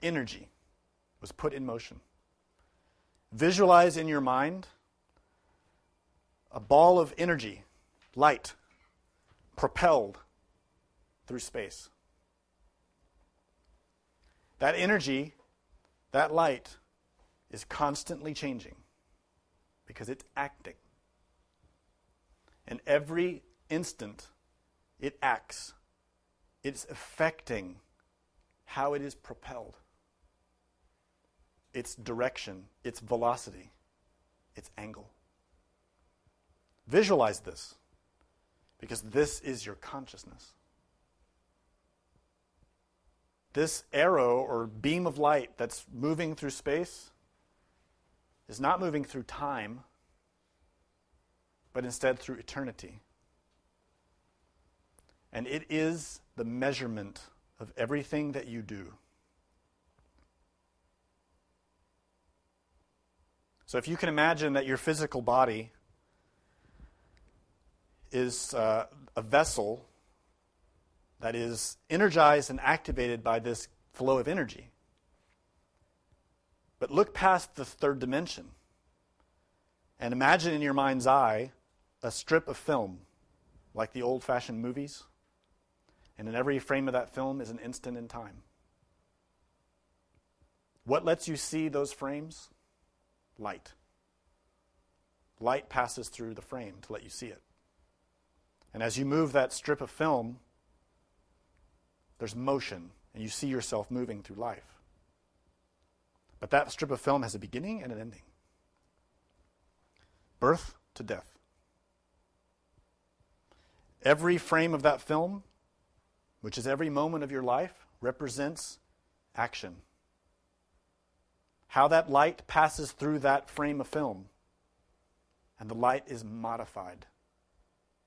energy was put in motion. Visualize in your mind a ball of energy, light, propelled through space. That energy, that light, is constantly changing because it's acting. And every instant it acts, it's affecting how it is propelled. Its direction, its velocity, its angle. Visualize this, because this is your consciousness. This arrow or beam of light that's moving through space is not moving through time, but instead through eternity. And it is the measurement of everything that you do. So if you can imagine that your physical body is a vessel that is energized and activated by this flow of energy. But look past the third dimension and imagine in your mind's eye a strip of film, like the old-fashioned movies, and in every frame of that film is an instant in time. What lets you see those frames? Light. Light passes through the frame to let you see it. And as you move that strip of film, there's motion, and you see yourself moving through life. But that strip of film has a beginning and an ending. Birth to death. Every frame of that film, which is every moment of your life, represents action. How that light passes through that frame of film, and the light is modified.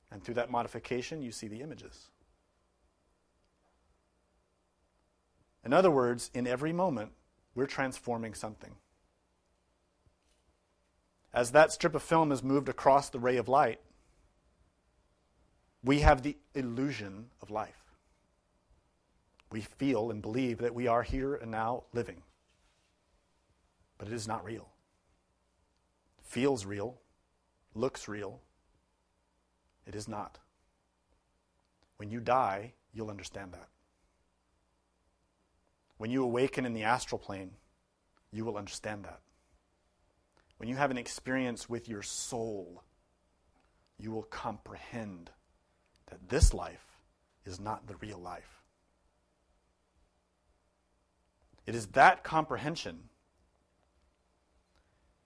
And through that modification, you see the images. In other words, in every moment, we're transforming something. As that strip of film is moved across the ray of light, we have the illusion of life. We feel and believe that we are here and now living. But it is not real. Feels real, looks real. It is not. When you die, you'll understand that. When you awaken in the astral plane, you will understand that. When you have an experience with your soul, you will comprehend that this life is not the real life. It is that comprehension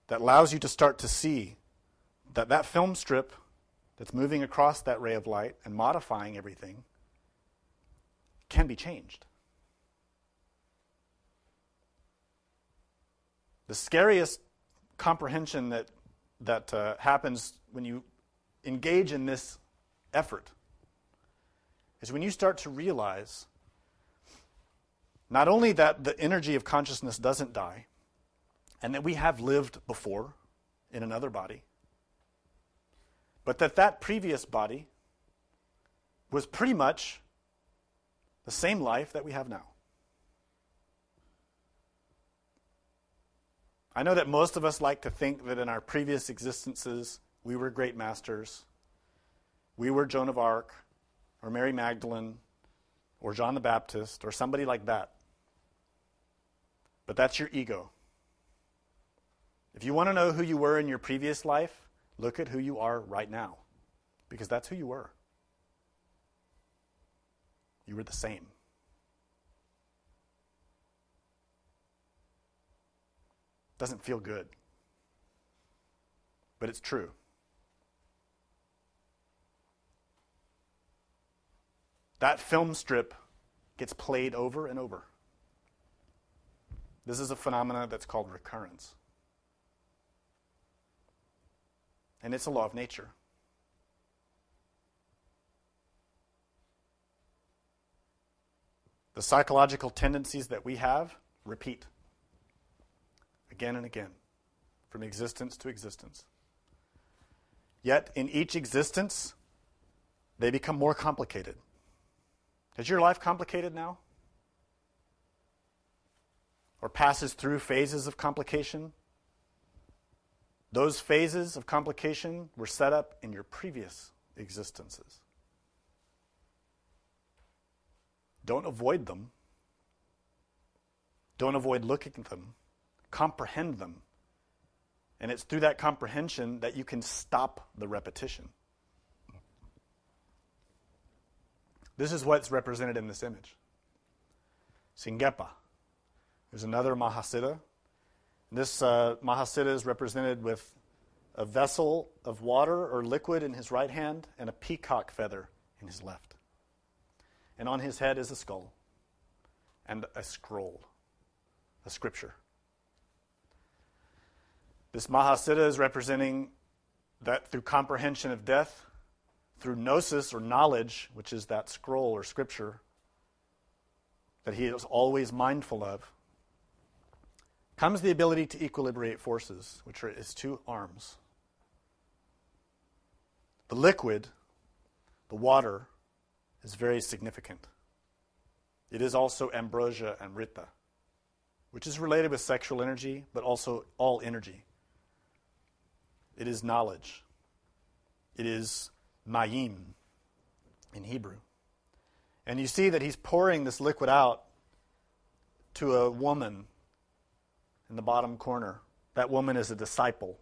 that allows you to start to see that that film strip that's moving across that ray of light and modifying everything can be changed. The scariest comprehension that happens when you engage in this effort is when you start to realize not only that the energy of consciousness doesn't die, and that we have lived before in another body, but that previous body was pretty much the same life that we have now. I know that most of us like to think that in our previous existences, we were great masters. We were Joan of Arc, or Mary Magdalene, or John the Baptist, or somebody like that. But that's your ego. If you want to know who you were in your previous life, look at who you are right now, because that's who you were. You were the same. Doesn't feel good, but it's true. That film strip gets played over and over. This is a phenomenon that's called recurrence. And it's a law of nature. The psychological tendencies that we have repeat again and again, from existence to existence. Yet, in each existence, they become more complicated. Is your life complicated now? or passes through phases of complication, those phases of complication were set up in your previous existences. Don't avoid them. Don't avoid looking at them. Comprehend them. And it's through that comprehension that you can stop the repetition. This is what's represented in this image. Singepa. There's another Mahasiddha. This Mahasiddha is represented with a vessel of water or liquid in his right hand and a peacock feather in his left. And on his head is a skull and a scroll, a scripture. This Mahasiddha is representing that through comprehension of death, through gnosis or knowledge, which is that scroll or scripture that he is always mindful of, comes the ability to equilibrate forces, which are his two arms. The liquid, the water, is very significant. It is also ambrosia and rita, which is related with sexual energy, but also all energy. It is knowledge. It is mayim in Hebrew. And you see that he's pouring this liquid out to a woman in the bottom corner. That woman is a disciple.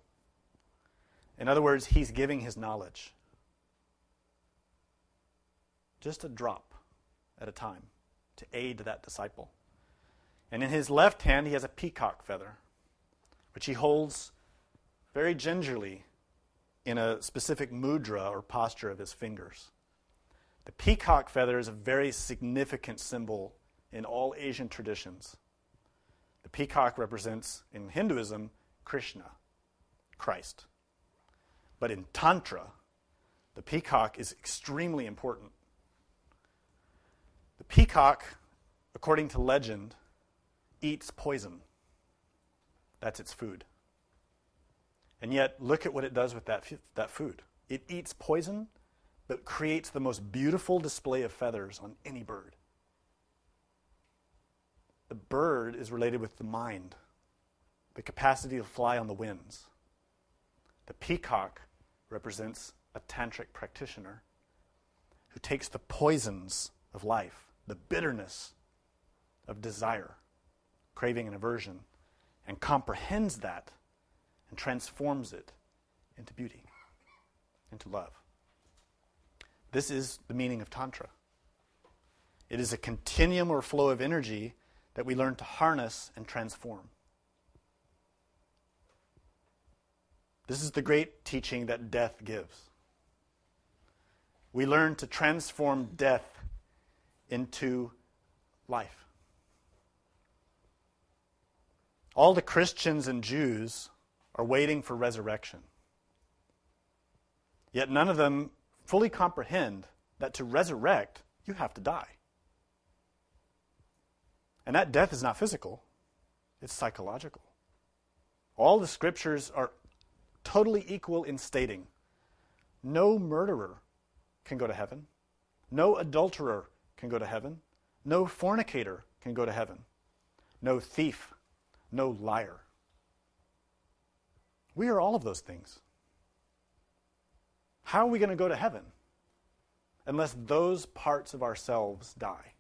In other words, he's giving his knowledge. Just a drop at a time to aid that disciple. And in his left hand, he has a peacock feather, which he holds very gingerly in a specific mudra or posture of his fingers. The peacock feather is a very significant symbol in all Asian traditions. The peacock represents, in Hinduism, Krishna, Christ. But in Tantra, the peacock is extremely important. The peacock, according to legend, eats poison. That's its food. And yet, look at what it does with that food. It eats poison, but creates the most beautiful display of feathers on any bird. The bird is related with the mind, the capacity to fly on the winds. The peacock represents a tantric practitioner who takes the poisons of life, the bitterness of desire, craving and aversion, and comprehends that and transforms it into beauty, into love. This is the meaning of Tantra. It is a continuum or flow of energy that we learn to harness and transform. This is the great teaching that death gives. We learn to transform death into life. All the Christians and Jews are waiting for resurrection. Yet none of them fully comprehend that to resurrect, you have to die. And that death is not physical, it's psychological. All the scriptures are totally equal in stating no murderer can go to heaven, no adulterer can go to heaven, no fornicator can go to heaven, no thief, no liar. We are all of those things. How are we going to go to heaven unless those parts of ourselves die?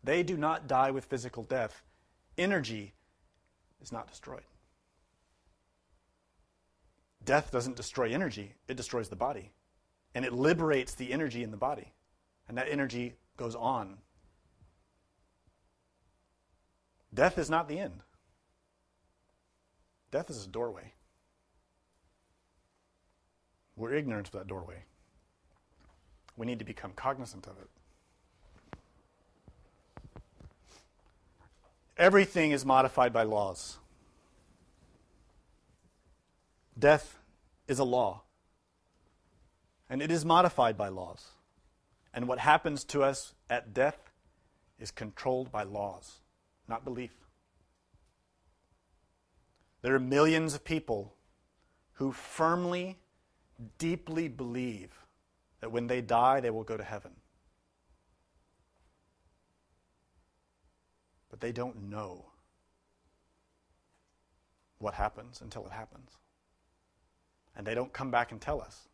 They do not die with physical death. Energy is not destroyed. Death doesn't destroy energy, it destroys the body. And it liberates the energy in the body. And that energy goes on. Death is not the end. Death is a doorway. We're ignorant of that doorway. We need to become cognizant of it. Everything is modified by laws. Death is a law. And it is modified by laws. And what happens to us at death is controlled by laws, not belief. There are millions of people who firmly, deeply believe that when they die, they will go to heaven. But they don't know what happens until it happens. And they don't come back and tell us.